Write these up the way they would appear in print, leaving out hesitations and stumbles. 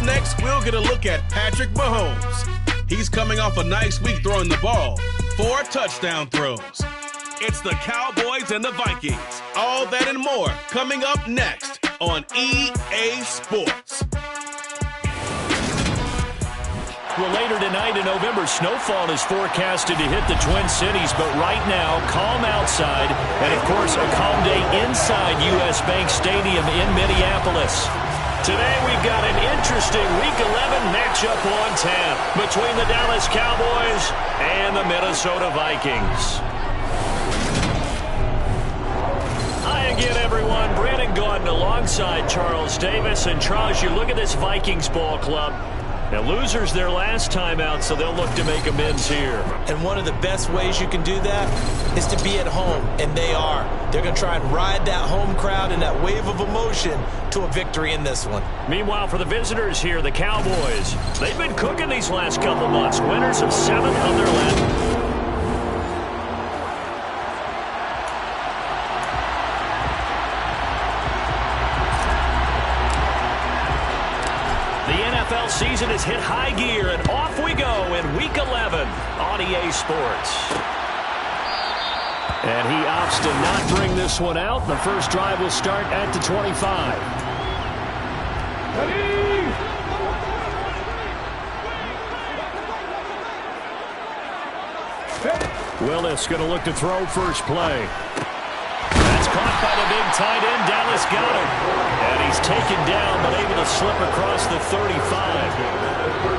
next, we'll get a look at Patrick Mahomes. He's coming off a nice week throwing the ball. 4 touchdown throws. It's the Cowboys and the Vikings. All that and more coming up next on EA Sports. Well, later tonight in November, snowfall is forecasted to hit the Twin Cities, but right now, calm outside, and of course, a calm day inside U.S. Bank Stadium in Minneapolis. Today, we've got an interesting Week 11 matchup on tap between the Dallas Cowboys and the Minnesota Vikings. Hi again, everyone. Brandon Gaudin alongside Charles Davis. And Charles, you look at this Vikings ball club. Now, losers their last time out, so they'll look to make amends here. And one of the best ways you can do that is to be at home, and they are. They're going to try and ride that home crowd and that wave of emotion to a victory in this one. Meanwhile, for the visitors here, the Cowboys, they've been cooking these last couple months. Winners of 7 of their last. NFL season has hit high gear, and off we go in Week 11 on EA Sports. And he opts to not bring this one out. The first drive will start at the 25. Willis going to look to throw first play. That's caught by the big tight end. Dallas got him. And he's taken down, but able to slip across the 35.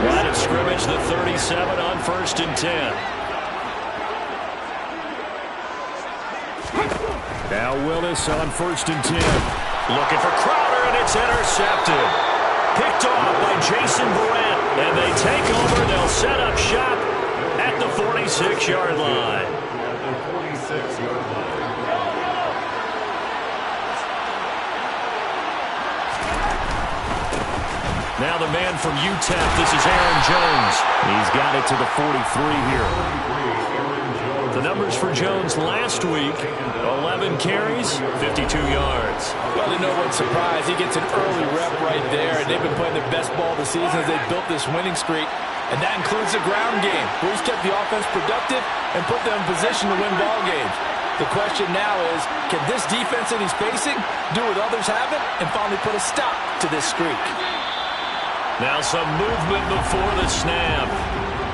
Line of scrimmage, the 37 on 1st and 10. Now Willis on 1st and 10. Looking for Crowder, and it's intercepted. Picked off by Jason Barrett. And they take over. They'll set up shop at the 46-yard line. Now the man from UTEP, this is Aaron Jones. He's got it to the 43 here. The numbers for Jones last week, 11 carries, 52 yards. Well, to no one's surprise, he gets an early rep right there, and they've been playing their best ball of the season as they've built this winning streak. And that includes the ground game, where he's kept the offense productive and put them in position to win ball games. The question now is, can this defense that he's facing do what others haven't and finally put a stop to this streak? Now some movement before the snap.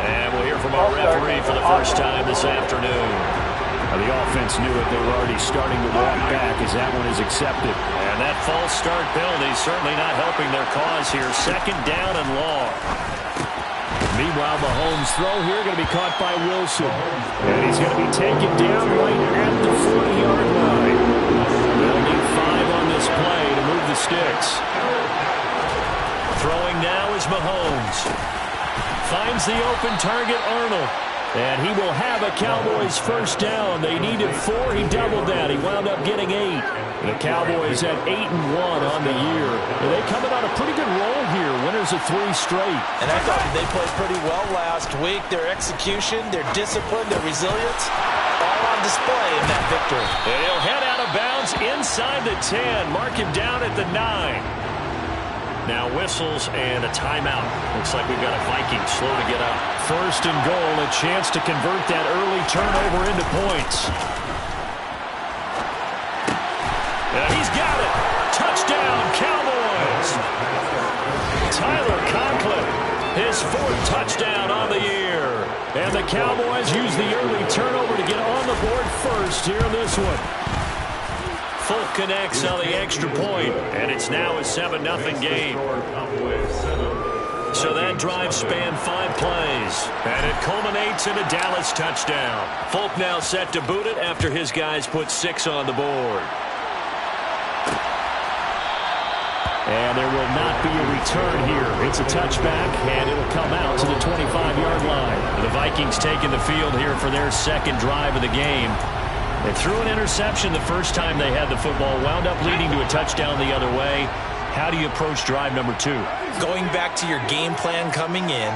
And we'll hear from our referee for the first time this afternoon. The offense knew it. They were already starting to walk back as that one is accepted. And that false start penalty certainly not helping their cause here. 2nd down and long. Meanwhile, Mahomes' throw here going to be caught by Wilson. And he's going to be taken down right at the 40-yard line. They'll need 5 on this play to move the sticks. Throwing now is Mahomes. Finds the open target, Arnold. And he will have a Cowboys first down. They needed 4. He doubled that. He wound up getting 8. The Cowboys at 8-1 on the year. And they coming on a pretty good roll here. Winners of 3 straight. And I thought they played pretty well last week. Their execution, their discipline, their resilience, all on display in that victory. And he'll head out of bounds inside the 10. Mark him down at the 9. Now whistles and a timeout. Looks like we've got a Viking slow to get up. 1st and goal, a chance to convert that early turnover into points. And he's got it. Touchdown, Cowboys. Tyler Conklin, his 4th touchdown on the year. And the Cowboys use the early turnover to get on the board first here in this one. Folk connects on the extra point, and it's now a 7-0 game. So that drive spanned 5 plays, and it culminates in a Dallas touchdown. Folk now set to boot it after his guys put 6 on the board. And there will not be a return here. It's a touchback, and it'll come out to the 25-yard line. The Vikings taking the field here for their 2nd drive of the game. They threw an interception the first time they had the football, wound up leading to a touchdown the other way. How do you approach drive number 2? Going back to your game plan coming in,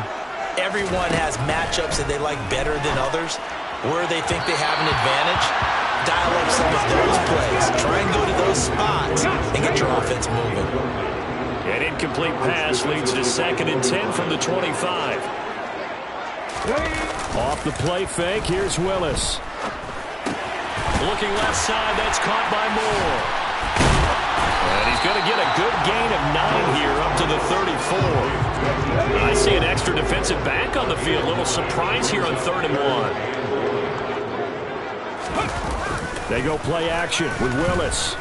everyone has matchups that they like better than others, where they think they have an advantage. Dial up some of those plays. Try and go to those spots and get your offense moving. An incomplete pass leads to 2nd and 10 from the 25. Off the play fake, here's Willis. Looking left side, that's caught by Moore. And he's going to get a good gain of 9 here up to the 34. I see an extra defensive back on the field. A little surprise here on 3rd and 1. They go play action with Willis.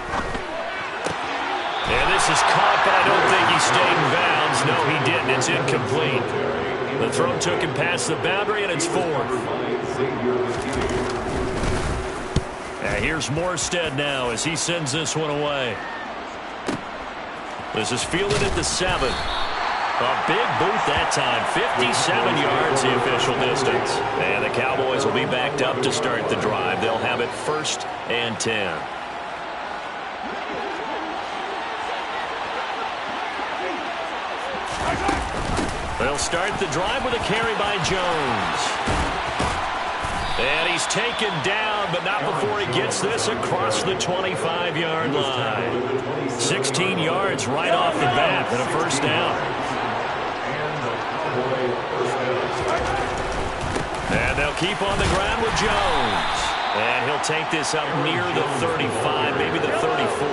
And this is caught, but I don't think he stayed in bounds. No, he didn't. It's incomplete. The throw took him past the boundary, and it's 4th. And here's Morstead now as he sends this one away. This is fielded at the 7. A big boot that time. 57 yards the official distance. And the Cowboys will be backed up to start the drive. They'll have it 1st and 10. They'll start the drive with a carry by Jones. And he's taken down, but not before he gets this across the 25-yard line. 16 yards right off the bat and a 1st down. And they'll keep on the ground with Jones. And he'll take this up near the 35, maybe the 34.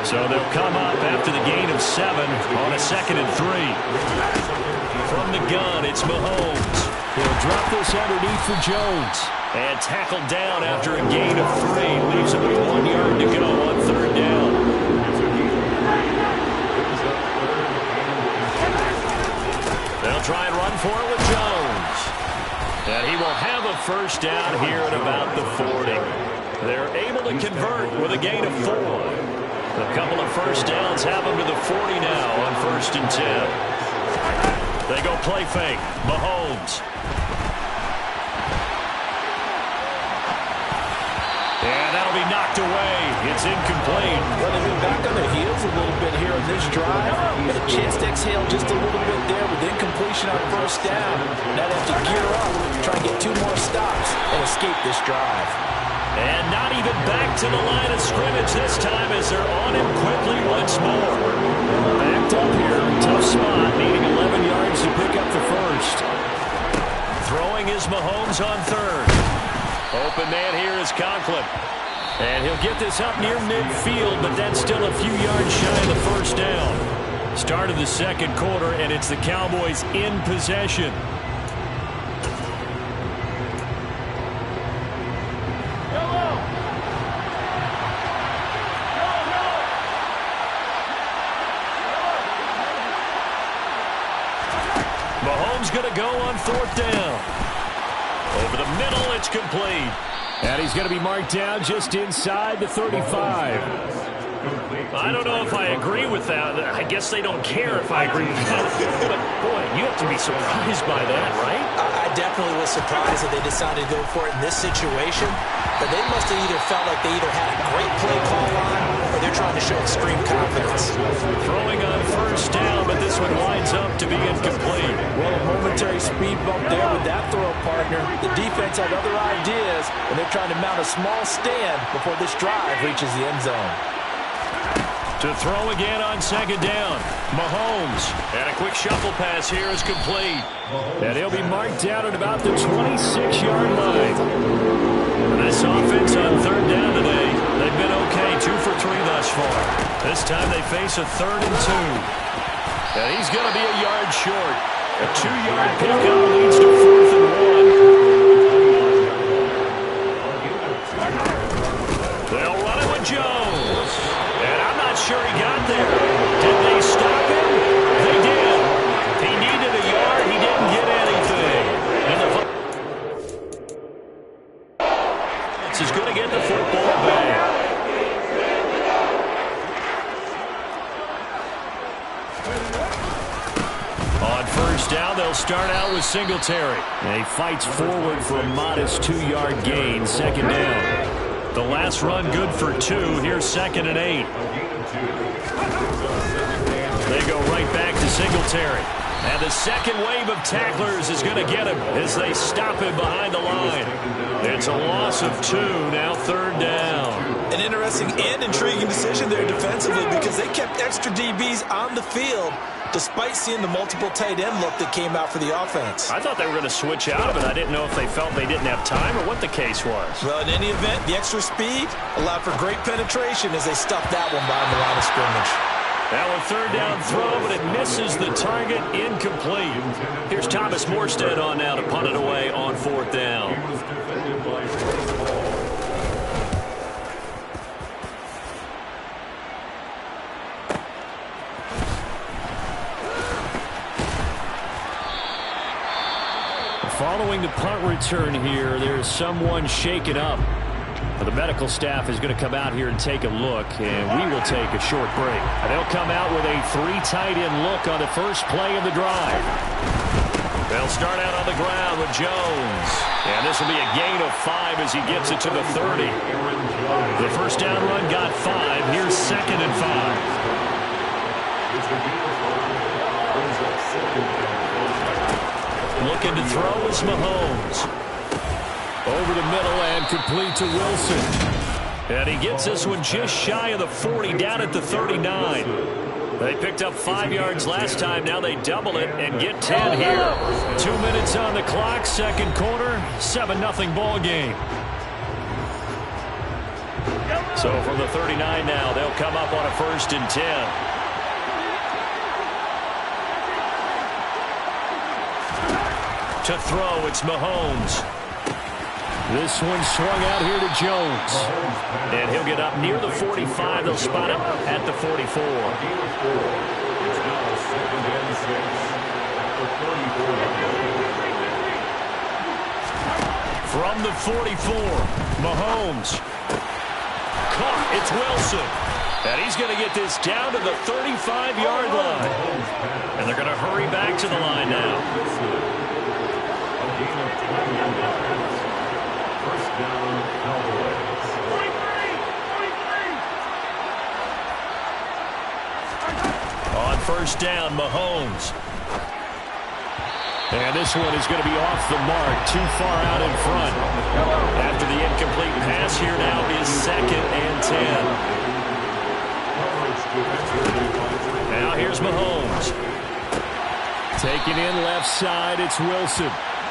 So they'll come up after the gain of 7 on a 2nd and 3. From the gun, it's Mahomes. He'll drop this underneath for Jones. And tackled down after a gain of 3. Leaves him with 1 yard to go on 3rd down. They'll try and run for it with Jones. And he will have a 1st down here at about the 40. They're able to convert with a gain of 4. A couple of 1st downs have them to the 40 now on 1st and 10. They go play fake. Mahomes. And that'll be knocked away. It's incomplete. Well, they've been back on their heels a little bit here on this drive. Got a chance to exhale just a little bit there with incompletion on 1st down. Now they have to gear up, try and get 2 more stops, and escape this drive. And not even back to the line of scrimmage this time as they're on him quickly once more. Backed up here, tough spot, needing 11 yards to pick up the 1st. Throwing is Mahomes on 3rd. Open man here is Conklin. And he'll get this up near midfield, but that's still a few yards shy of the 1st down. Start of the 2nd quarter, and it's the Cowboys in possession. Mahomes going to go on 4th down. Over the middle, it's complete. And he's going to be marked down just inside the 35. I don't know if I agree with that. I guess they don't care if I agree with that. But, boy, you have to be surprised by that, right? I definitely was surprised that they decided to go for it in this situation. But they must have either felt like they either had a great play call on or they're trying to show extreme confidence. Throwing on 1st down, but this one winds up to be incomplete. Well, a momentary speed bump there with that throw partner. The defense had other ideas, and they're trying to mount a small stand before this drive reaches the end zone. To throw again on 2nd down. Mahomes. And a quick shuffle pass here is complete. And he'll be marked down at about the 26-yard line. This offense on 3rd down today, they've been okay, 2 for 3 thus far. This time they face a 3rd and 2. And he's going to be a yard short. A 2-yard pickup leads to 4th and 1. They'll run it with Jones. And I'm not sure he got there. Did they stop him? They did. He needed a yard. He didn't get anything. And the Vikings is going to get the football back. On 1st down, they'll start out with Singletary. And he fights forward for a modest 2-yard gain. 2nd down. The last run good for 2. Here's 2nd and 8. They go right back to Singletary. And the second wave of tacklers is going to get him as they stop him behind the line. It's a loss of 2, now 3rd down. An interesting and intriguing decision there defensively because they kept extra DBs on the field despite seeing the multiple tight end look that came out for the offense. I thought they were going to switch out of it. I didn't know if they felt they didn't have time or what the case was. Well, in any event, the extra speed allowed for great penetration as they stuffed that one behind the line of scrimmage. Now a 3rd down throw, but it misses the target, incomplete. Here's Thomas Morstead on now to punt it away on 4th down. Following the punt return here, there's someone shaken up. The medical staff is going to come out here and take a look, and we will take a short break. They'll come out with a 3 tight end look on the first play of the drive. They'll start out on the ground with Jones. And this will be a gain of 5 as he gets it to the 30. The first down run got 5. Here's 2nd and 5. Looking to throw is Mahomes. Over the middle and complete to Wilson. And he gets this one just shy of the 40, down at the 39. They picked up 5 yards last time. Now they double it and get 10 here. 2 minutes on the clock, 2nd quarter, 7-0 ball game. So from the 39 now, they'll come up on a 1st and 10. To throw, it's Mahomes. This one swung out here to Jones. And he'll get up near the 45. They'll spot him at the 44. From the 44, Mahomes. Caught, it's Wilson. And he's going to get this down to the 35-yard line. And they're going to hurry back to the line now. On 1st down, Mahomes. And this one is going to be off the mark, too far out in front. After the incomplete pass, here now is 2nd and 10. Now here's Mahomes. Taking in left side, it's Wilson.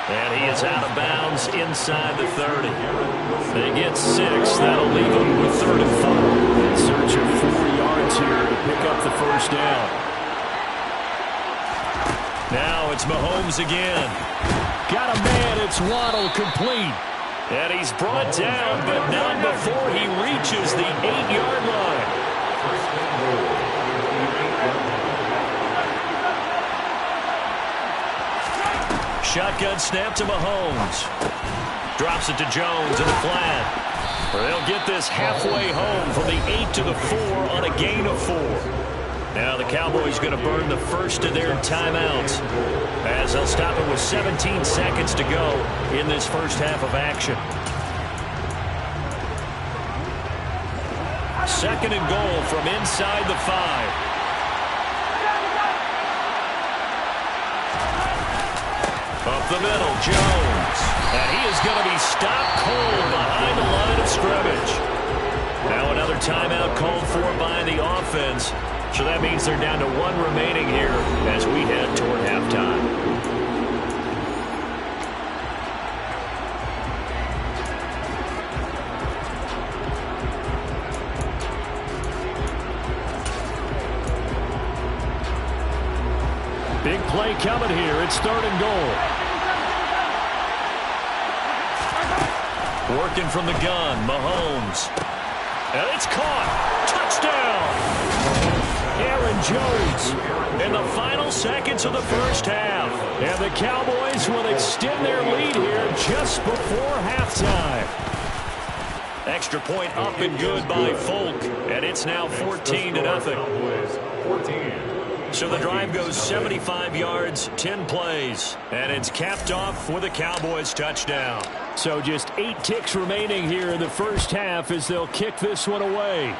And he is out of bounds inside the 30. They get 6. That'll leave them with 3rd and 4. In search of 4 yards here to pick up the first down. Now it's Mahomes again. Got a man, it's Waddle, complete. And he's brought down, but not before he reaches the 8-yard line. Shotgun snap to Mahomes. Drops it to Jones in the flat. They'll get this halfway home from the 8 to the 4 on a gain of 4. Now the Cowboys going to burn the first of their timeouts as they'll stop it with 17 seconds to go in this first half of action. 2nd and goal from inside the 5. Up the middle, Jones. And he is going to be stopped cold behind the line of scrimmage. Now another timeout called for by the offense. So that means they're down to 1 remaining here as we head toward halftime. Big play coming here. It's 3rd and goal. Working from the gun, Mahomes. And it's caught. Touchdown. Aaron Jones in the final seconds of the first half. And the Cowboys will extend their lead here just before halftime. Extra point up and good by Folk. And it's now 14-0. So the drive goes 75 yards, 10 plays. And it's capped off with a Cowboys touchdown. So just 8 ticks remaining here in the first half as they'll kick this one away.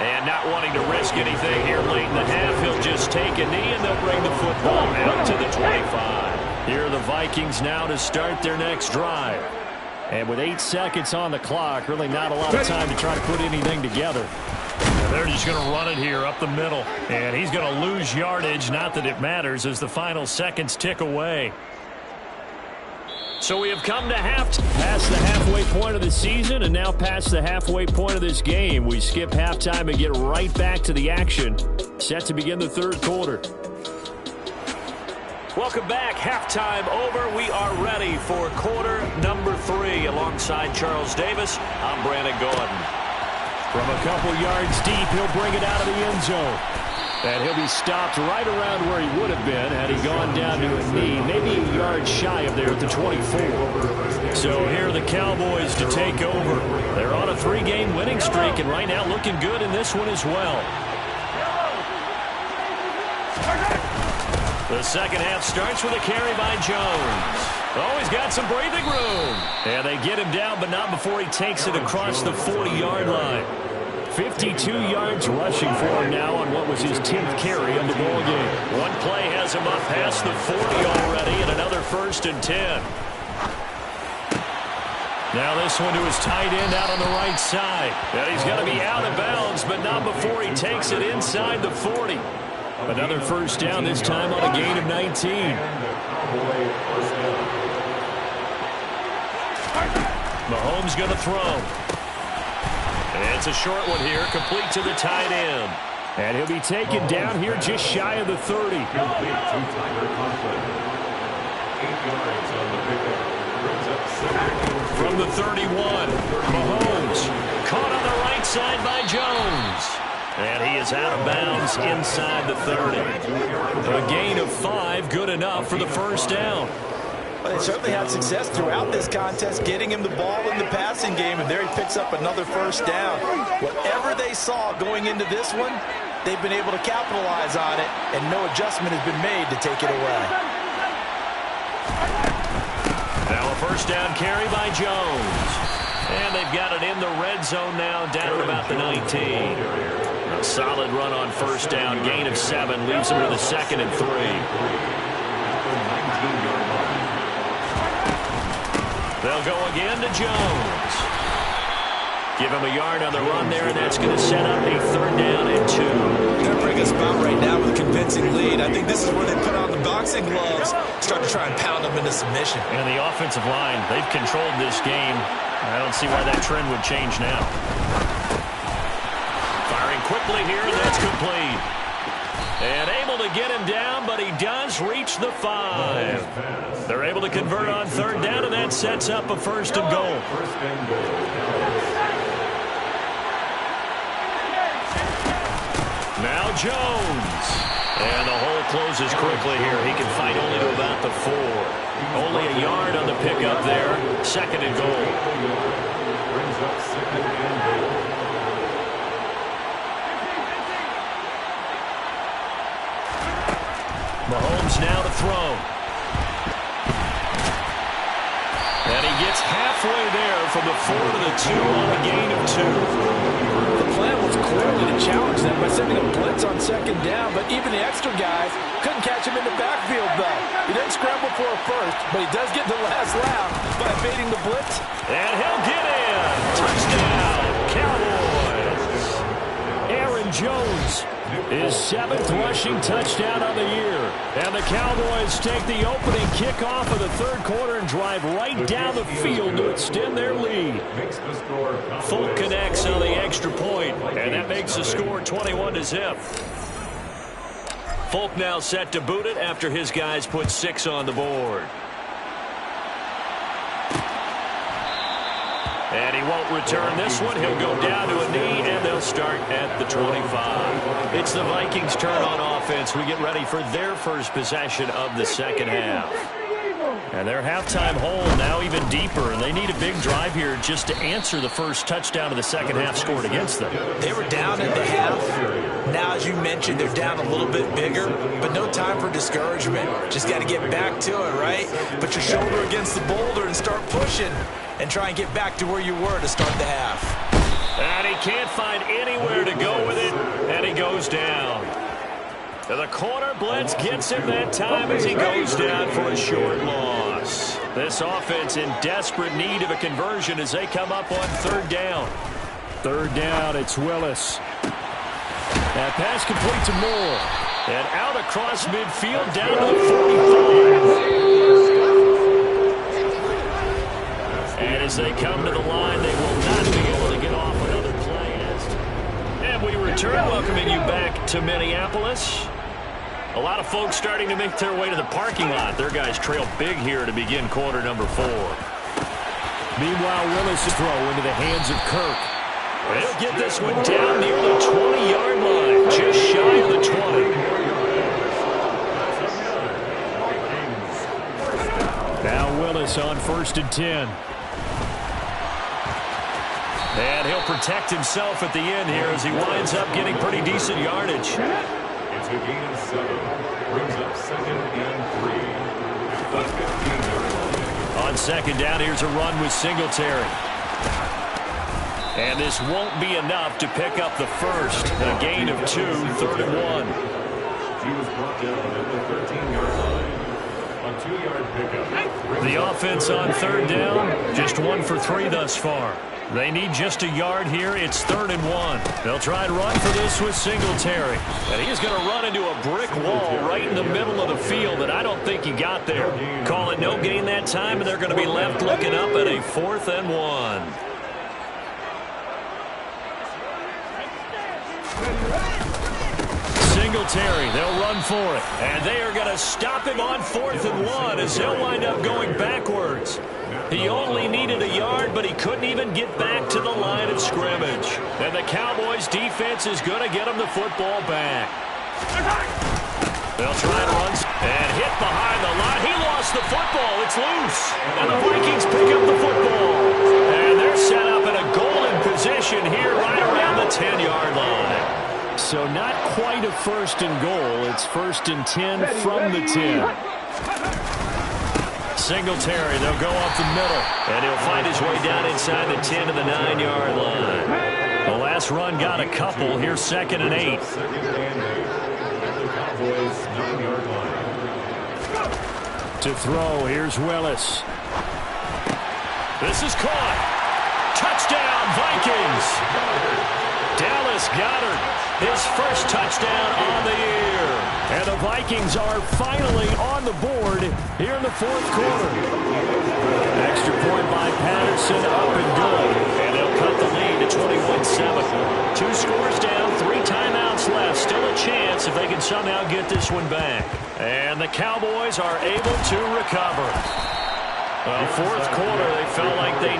And not wanting to risk anything here late in the half, he'll just take a knee, and they'll bring the football out to the 25. Here are the Vikings now to start their next drive. And with 8 seconds on the clock, really not a lot of time to try to put anything together. And they're just going to run it here up the middle. And he's going to lose yardage, not that it matters, as the final seconds tick away. So we have come to past the halfway point of the season and now past the halfway point of this game. We skip halftime and get right back to the action. Set to begin the third quarter. Welcome back. Halftime over. We are ready for quarter number 3. Alongside Charles Davis, I'm Brandon Gordon. From a couple yards deep, he'll bring it out of the end zone. And he'll be stopped right around where he would have been had he gone down to a knee, maybe a yard shy of there at the 24. So here are the Cowboys to take over. They're on a 3-game winning streak, and right now looking good in this one as well. The second half starts with a carry by Jones. Oh, he's got some breathing room. And they get him down, but not before he takes it across the 40-yard line. 52 yards rushing for him now on what was his 10th carry of the ball game. One play has him up past the 40 already, and another 1st and 10. Now this one to his tight end out on the right side. And he's going to be out of bounds, but not before he takes it inside the 40. Another first down, this time on a gain of 19. Mahomes going to throw. And it's a short one here, complete to the tight end. And he'll be taken down here just shy of the 30. From the 31, Mahomes caught on the right side by Jones. And he is out of bounds inside the 30. A gain of 5, good enough for the first down. Well, they certainly had success throughout this contest, getting him the ball in the passing game, and there he picks up another first down. Whatever they saw going into this one, they've been able to capitalize on it, and no adjustment has been made to take it away. Now a first down carry by Jones. And they've got it in the red zone now, down about the 19. A solid run on first down, gain of 7, leaves them with a 2nd and 3. They'll go again to Jones. Give him a yard on the run there, and that's going to set up a 3rd down and 2. They're going to bring us about right now with a convincing lead. I think this is where they put on the boxing gloves, start to try and pound them into submission. And the offensive line, they've controlled this game. I don't see why that trend would change now. Firing quickly here, and that's complete. And able to get him down, but he does reach the 5. They're able to convert on 3rd down, and that sets up a 1st and goal. Now Jones. And the hole closes quickly here. He can fight only to about the 4. Only a yard on the pickup there. 2nd and goal. Mahomes now to throw. And he gets halfway there from the 4 to the 2 on a gain of 2. The plan was clearly to challenge them by sending a blitz on 2nd down, but even the extra guys couldn't catch him in the backfield, though. He didn't scramble for a first, but he does get the last laugh by evading the blitz. And he'll get in. Touchdown, Cowboys. Aaron Jones, his 7th rushing touchdown of the year. And the Cowboys take the opening kickoff of the 3rd quarter and drive right down the field to extend their lead. Folk connects on the extra point, and that makes the score 21-0. Folk now set to boot it after his guys put 6 on the board. And he won't return this one. He'll go down to a knee, and they'll start at the 25. It's the Vikings' turn on offense. We get ready for their first possession of the 2nd half. And their halftime hole now even deeper, and they need a big drive here just to answer the first touchdown of the 2nd half scored against them. They were down in the half. Now, as you mentioned, they're down a little bit bigger, but no time for discouragement. Just got to get back to it, right? Put your shoulder against the boulder and start pushing and try and get back to where you were to start the half. And he can't find anywhere to go with it, and he goes down. The corner blitz gets him that time as he goes down for a short loss. This offense in desperate need of a conversion as they come up on third down. Third down, it's Willis. That pass complete to Moore. And out across midfield down to the 45. And as they come to the line, they will not be able to get off another play. And we return, welcoming you back to Minneapolis. A lot of folks starting to make their way to the parking lot. Their guys trail big here to begin quarter number 4. Meanwhile, Willis' throw into the hands of Kirk. They'll get this one down near the 20-yard line, just shy of the 20. Now Willis on 1st and 10. And he'll protect himself at the end here as he winds up getting pretty decent yardage. It's a gain of 7. Brings up 2nd and 3. The 15-yard line. On 2nd down, here's a run with Singletary. And this won't be enough to pick up the first. A gain of 2, 3rd and 1. He was brought down at the 13-yard line. A 2-yard pickup. The offense on 3rd down, just 1 for 3 thus far. They need just a yard here. It's 3rd and 1. They'll try and run for this with Singletary. And he's going to run into a brick wall right in the middle of the field that I don't think he got there. Call it no gain that time, and they're going to be left looking up at a 4th and 1. Singletary, they'll run for it. And they are going to stop him on 4th and 1 as he'll wind up going backwards. He only needed a yard, but he couldn't even get back to the line of scrimmage. And the Cowboys' defense is going to get him the football back. They'll try and run and hit behind the line. He lost the football. It's loose. And the Vikings pick up the football. And they're set up in a golden position here right around the 10-yard line. So not quite a 1st and goal. It's 1st and 10 from the 10. Singletary, they'll go off the middle, and he'll find his way down inside the 10 to the 9-yard line. The last run got a couple. Here's 2nd and 8. To throw, here's Willis. This is caught. Touchdown, Vikings. Dallas Goedert, his first touchdown on the year. And the Vikings are finally on the board here in the 4th quarter. Extra point by Patterson, up and good. And they'll cut the lead to 21-7. 2 scores down, 3 timeouts left. Still a chance if they can somehow get this one back. And the Cowboys are able to recover. Well, 4th quarter, they felt like they...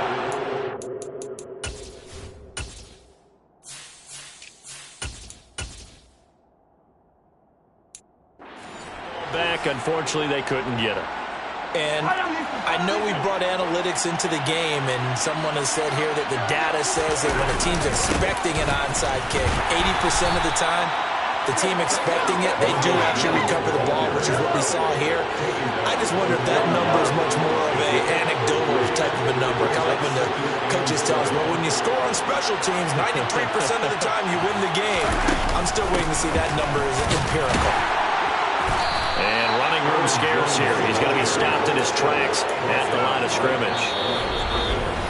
back. Unfortunately, they couldn't get it. And I know we brought analytics into the game, and someone has said here that the data says that when a team's expecting an onside kick, 80% of the time, the team expecting it, they do actually recover the ball, which is what we saw here. I just wonder if that number is much more of an anecdotal type of a number. Kind of like when the coaches tell us, well, when you score on special teams, 93% of the time you win the game. I'm still waiting to see that number is empirical. And running room scarce here. He's going to be stopped in his tracks at the line of scrimmage.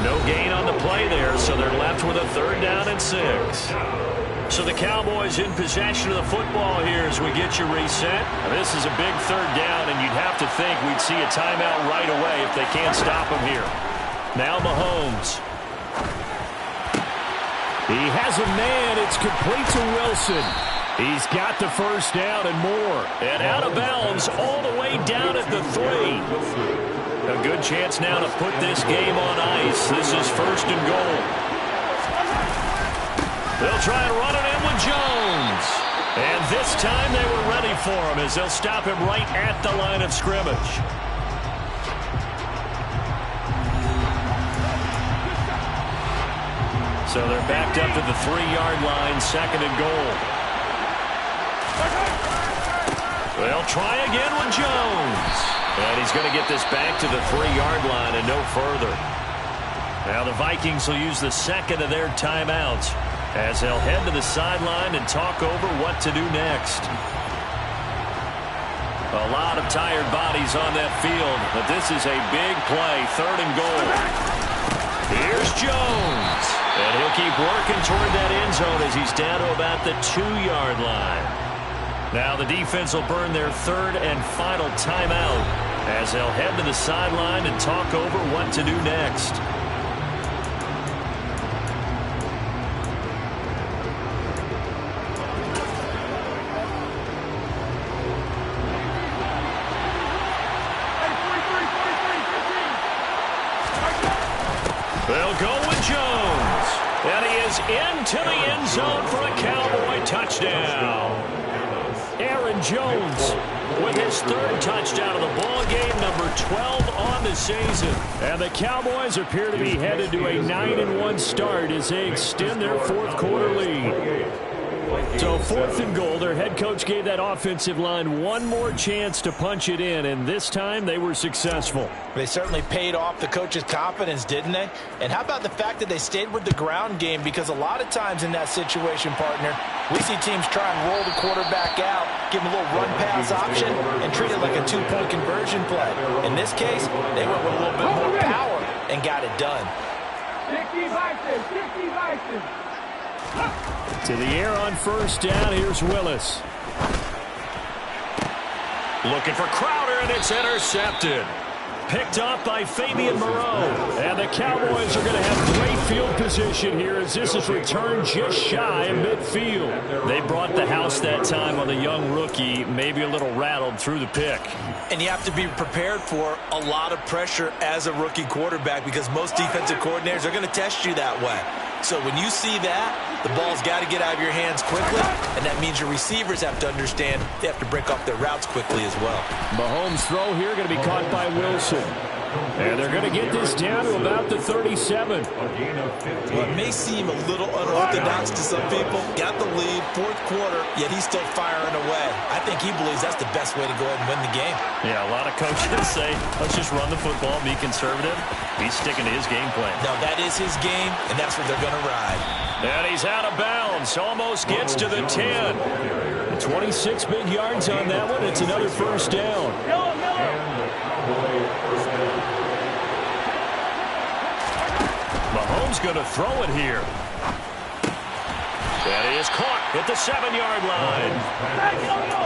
No gain on the play there, so they're left with a 3rd down and 6. So the Cowboys in possession of the football here as we get you reset. Now, this is a big 3rd down, and you'd have to think we'd see a timeout right away if they can't stop him here. Now Mahomes. He has a man. It's complete to Wilson. He's got the 1st down and more. And out of bounds all the way down at the 3. A good chance now to put this game on ice. This is 1st and goal. They'll try and run it in with Jones. And this time they were ready for him as they'll stop him right at the line of scrimmage. So they're backed up to the 3-yard line, 2nd and goal. They'll try again with Jones. And he's going to get this back to the 3-yard line and no further. Now the Vikings will use the second of their timeouts as they'll head to the sideline and talk over what to do next. A lot of tired bodies on that field, but this is a big play, 3rd and goal. Here's Jones, and he'll keep working toward that end zone as he's down to about the 2-yard line. Now the defense will burn their 3rd and final timeout as they'll head to the sideline and talk over what to do next. They'll go with Jones. And he is into the end zone for a Cowboy touchdown. Aaron Jones with his 3rd touchdown of the ball game, number 12 on the season. And the Cowboys appear to be headed to a 9-1 start as they extend their 4th quarter lead. So 4th and goal, their head coach gave that offensive line one more chance to punch it in, and this time they were successful. They certainly paid off the coach's confidence, didn't they? And how about the fact that they stayed with the ground game? Because a lot of times in that situation, partner, we see teams try and roll the quarterback out, give him a little run-pass option, and treat it like a 2-point conversion play. In this case, they went with a little bit more power and got it done. To the air on 1st down, here's Willis. Looking for Crowder, and it's intercepted. Picked off by Fabian Moreau. And the Cowboys are going to have great field position here as this is returned just shy of midfield. They brought the house that time on the young rookie, maybe a little rattled through the pick. And you have to be prepared for a lot of pressure as a rookie quarterback because most defensive coordinators are going to test you that way. So when you see that, the ball's got to get out of your hands quickly, and that means your receivers have to understand they have to break off their routes quickly as well. Mahomes' throw here going to be caught by Wilson. And they're going to get this down to about the 37. Well, it may seem a little unorthodox to some people. Got the lead, 4th quarter, yet he's still firing away. I think he believes that's the best way to go ahead and win the game. Yeah, a lot of coaches say, let's just run the football, be conservative. He's sticking to his game plan. Now, that is his game, and that's what they're going to ride. And he's out of bounds. Almost gets to the 10. 26 big yards on that one. It's another 1st down. Mahomes going to throw it here. And he is caught at the 7-yard line.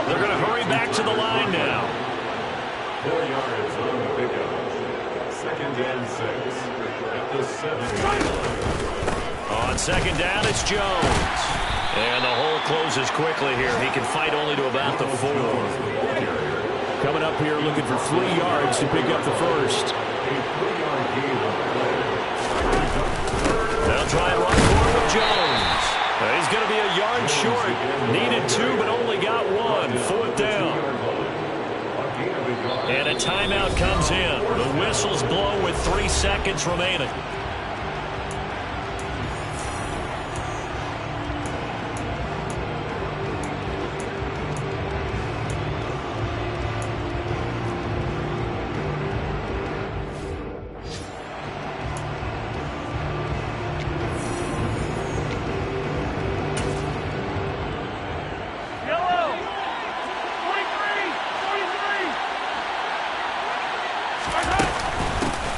They're going to hurry back to the line now. 4 yards on the pickup. 2nd and 6 at the 7-yard line. On 2nd down, it's Jones. And the hole closes quickly here. He can fight only to about the 4. Coming up here looking for 3 yards to pick up the 1st. They'll try and run forward with Jones. He's going to be a yard short. Needed 2, but only got 1. 4th down. And a timeout comes in. The whistles blow with 3 seconds remaining.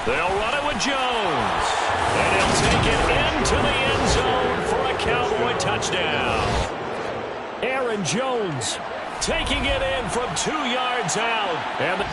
They'll run it with Jones. And he'll take it into the end zone for a Cowboy touchdown. Aaron Jones taking it in from 2 yards out. And